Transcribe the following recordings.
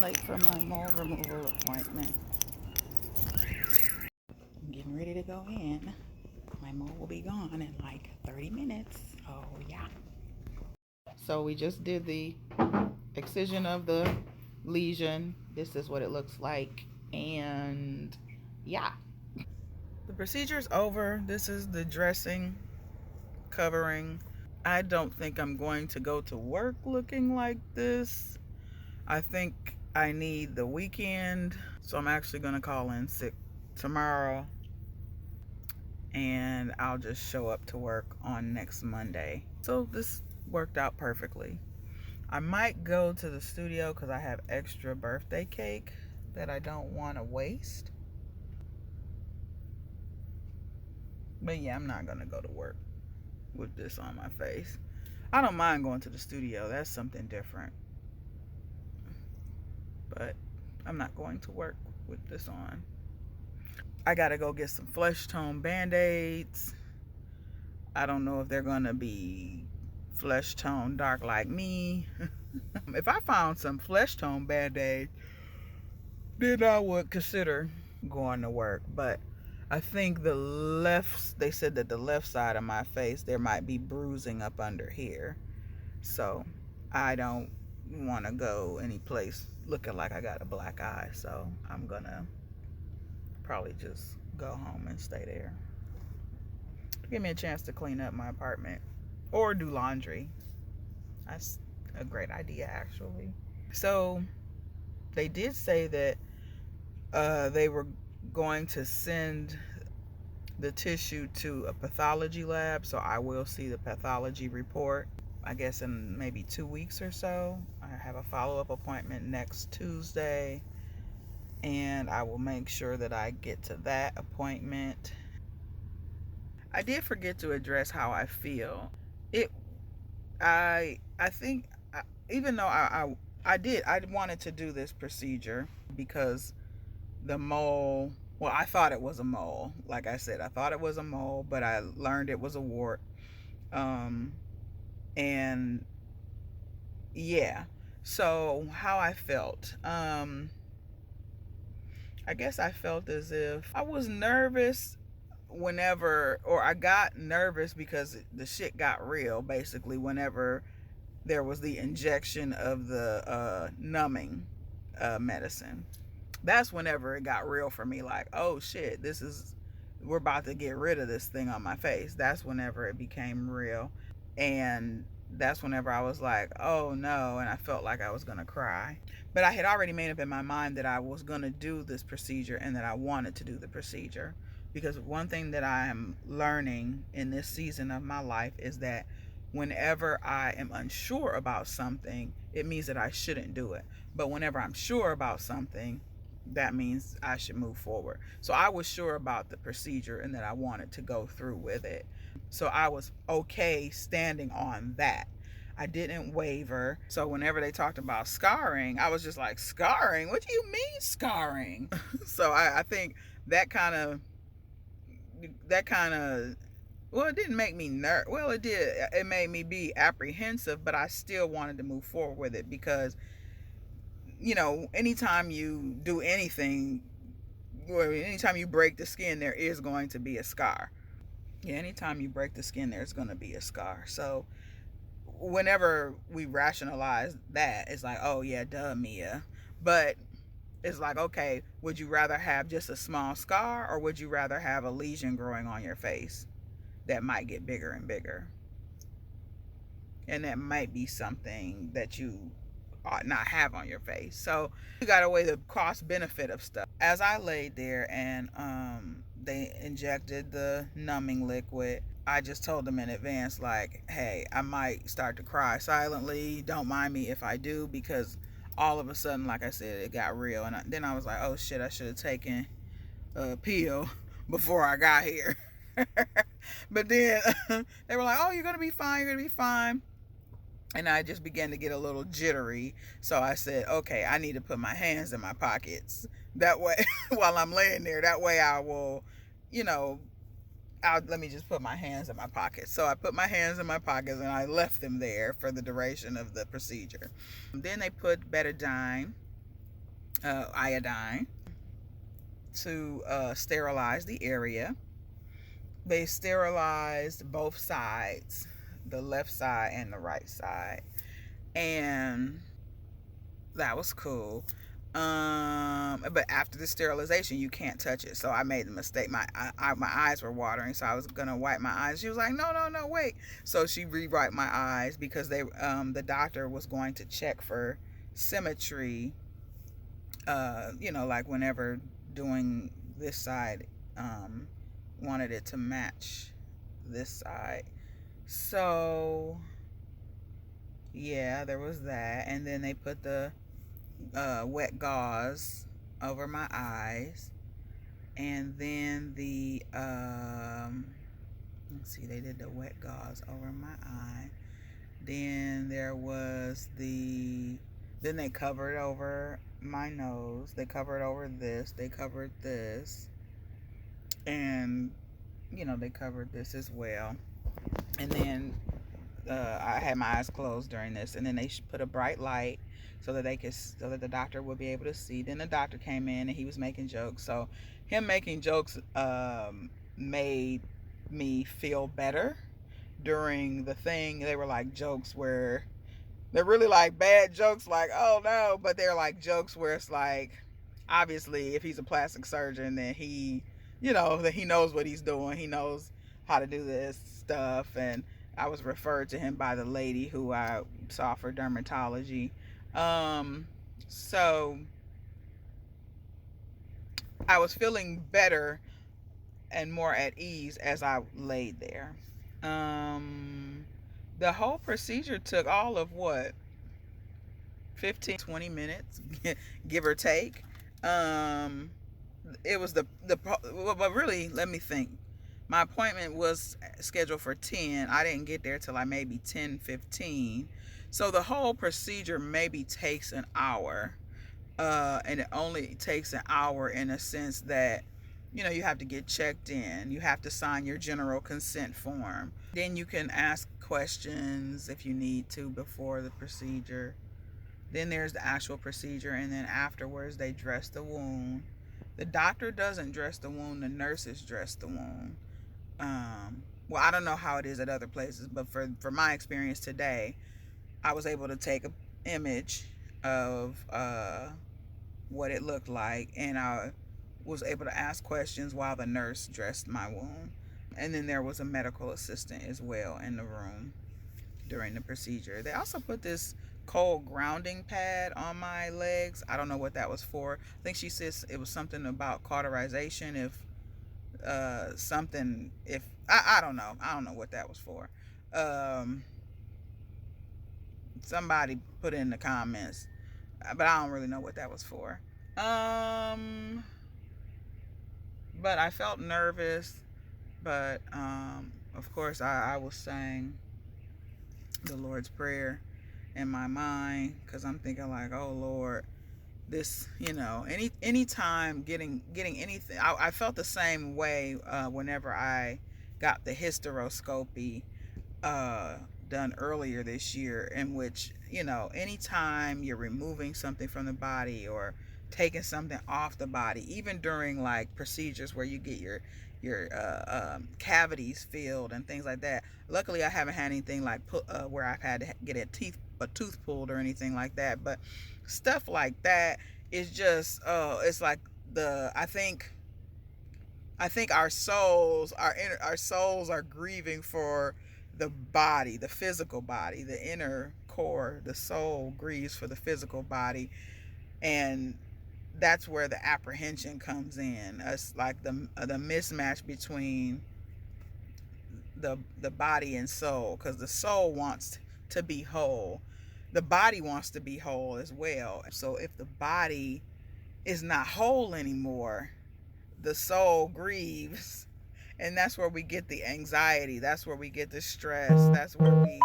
late for my mole removal appointment. I'm getting ready to go in. My mole will be gone in like 30 minutes. Oh, yeah. So we just did the excision of the lesion. This is what it looks like. And yeah. The procedure's over. This is the dressing, covering. I don't think I'm going to go to work looking like this. I think I need the weekend. So I'm actually going to call in sick tomorrow. And I'll just show up to work on next Monday. So this worked out perfectly. I might go to the studio because I have extra birthday cake that I don't want to waste. But yeah, I'm not going to go to work with this on my face. I don't mind going to the studio. That's something different. But I'm not going to work with this on. I got to go get some flesh tone band-aids. I don't know if they're going to be flesh tone dark like me. If I found some flesh tone band-aids, then I would consider going to work. But I think they said that the left side of my face, there might be bruising up under here. So I don't want to go any place looking like I got a black eye. So I'm going to probably just go home and stay there. Give me a chance to clean up my apartment or do laundry. That's a great idea, actually. So they did say that they were going to send the tissue to a pathology lab, so I will see the pathology report, I guess in maybe 2 weeks or so. I have a follow-up appointment next Tuesday, and I will make sure that I get to that appointment. I did forget to address how I feel. I think, even though I wanted to do this procedure because the mole, well, I thought it was a mole. Like I said, I thought it was a mole, but I learned it was a wart. And yeah, so how I felt, I guess I felt as if I was nervous I got nervous because the shit got real, basically, whenever there was the injection of the numbing medicine. That's whenever it got real for me. Like, oh shit, we're about to get rid of this thing on my face. That's whenever it became real. And that's whenever I was like, oh no, and I felt like I was gonna cry. But I had already made up in my mind that I was gonna do this procedure and that I wanted to do the procedure. Because one thing that I am learning in this season of my life is that whenever I am unsure about something, it means that I shouldn't do it. But whenever I'm sure about something, that means I should move forward. So I was sure about the procedure and that I wanted to go through with it. So I was okay standing on that. I didn't waver. So whenever they talked about scarring, I was just like, scarring? What do you mean scarring? So I think that kind of, well, it didn't make me nervous. Well, it did. It made me be apprehensive, but I still wanted to move forward with it because, anytime you do anything, or anytime you break the skin, there is going to be a scar. Yeah, anytime you break the skin, there's going to be a scar. So whenever we rationalize that, it's like, oh yeah, duh, Mia. But it's like, okay, would you rather have just a small scar, or would you rather have a lesion growing on your face that might get bigger and bigger? And that might be something that you ought not have on your face. So you got to weigh the cost benefit of stuff. As I laid there and they injected the numbing liquid, I just told them in advance, like, hey, I might start to cry silently. Don't mind me if I do, because all of a sudden, like I said, it got real. And then I was like, oh shit, I should have taken a pill before I got here. But then they were like, oh, you're going to be fine. You're going to be fine. And I just began to get a little jittery. So I said, okay, I need to put my hands in my pockets. That way, while I'm laying there, that way I will, let me just put my hands in my pockets. So I put my hands in my pockets and I left them there for the duration of the procedure. Then they put betadine iodine to sterilize the area. They sterilized both sides, the left side and the right side, and that was cool. But after the sterilization, you can't touch it. So I made the mistake. My eyes were watering, so I was gonna wipe my eyes. She was like, "No, no, no, wait." So she rewiped my eyes because the doctor was going to check for symmetry. Like whenever doing this side, wanted it to match this side. So yeah, there was that, and then they put the wet gauze over my eyes, and then let's see, they did the wet gauze over my eye. Then then they covered over my nose. They covered over this. They covered this, and they covered this as well. And then I had my eyes closed during this, and then they put a bright light so that the doctor would be able to see. Then the doctor came in and he was making jokes. So him making jokes made me feel better during the thing. They were like jokes where they're really like bad jokes, like, oh no, but they're like jokes where it's like, obviously if he's a plastic surgeon, then that he knows what he's doing. He knows how to do this stuff. And I was referred to him by the lady who I saw for dermatology. So I was feeling better and more at ease as I laid there. The whole procedure took all of what, 15-20 minutes, give or take. It was but really, let me think. My appointment was scheduled for 10. I didn't get there till like maybe 10:15. So the whole procedure maybe takes an hour. And it only takes an hour in a sense that, you have to get checked in. You have to sign your general consent form. Then you can ask questions if you need to before the procedure. Then there's the actual procedure, and then afterwards they dress the wound. The doctor doesn't dress the wound, the nurses dress the wound. Well, I don't know how it is at other places, but for my experience today, I was able to take an image of what it looked like, and I was able to ask questions while the nurse dressed my wound. And then there was a medical assistant as well in the room during the procedure. They also put this cold grounding pad on my legs. I don't know what that was for. I think she says it was something about cauterization. If I don't know. I don't know what that was for. Somebody put in the comments, but I don't really know what that was for. But I felt nervous, but of course I was saying the Lord's Prayer in my mind, because I'm thinking like, oh Lord, this, any time getting anything. I felt the same way whenever I got the hysteroscopy done earlier this year, in which, anytime you're removing something from the body or taking something off the body, even during like procedures where you get your cavities filled and things like that. Luckily, I haven't had anything like where I've had to get a tooth pulled or anything like that. But stuff like that is just it's like I think our souls are grieving for the body, the physical body, the inner core. The soul grieves for the physical body, and that's where the apprehension comes in. It's like the mismatch between the body and soul, because the soul wants to be whole, the body wants to be whole as well. So if the body is not whole anymore, the soul grieves, and that's where we get the anxiety, that's where we get the stress, that's where we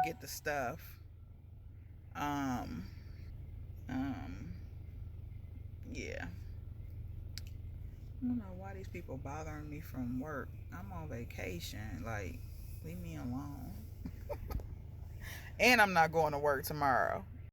get the stuff. Yeah, I don't know why these people bothering me from work. I'm on vacation. Like, leave me alone. And I'm not going to work tomorrow.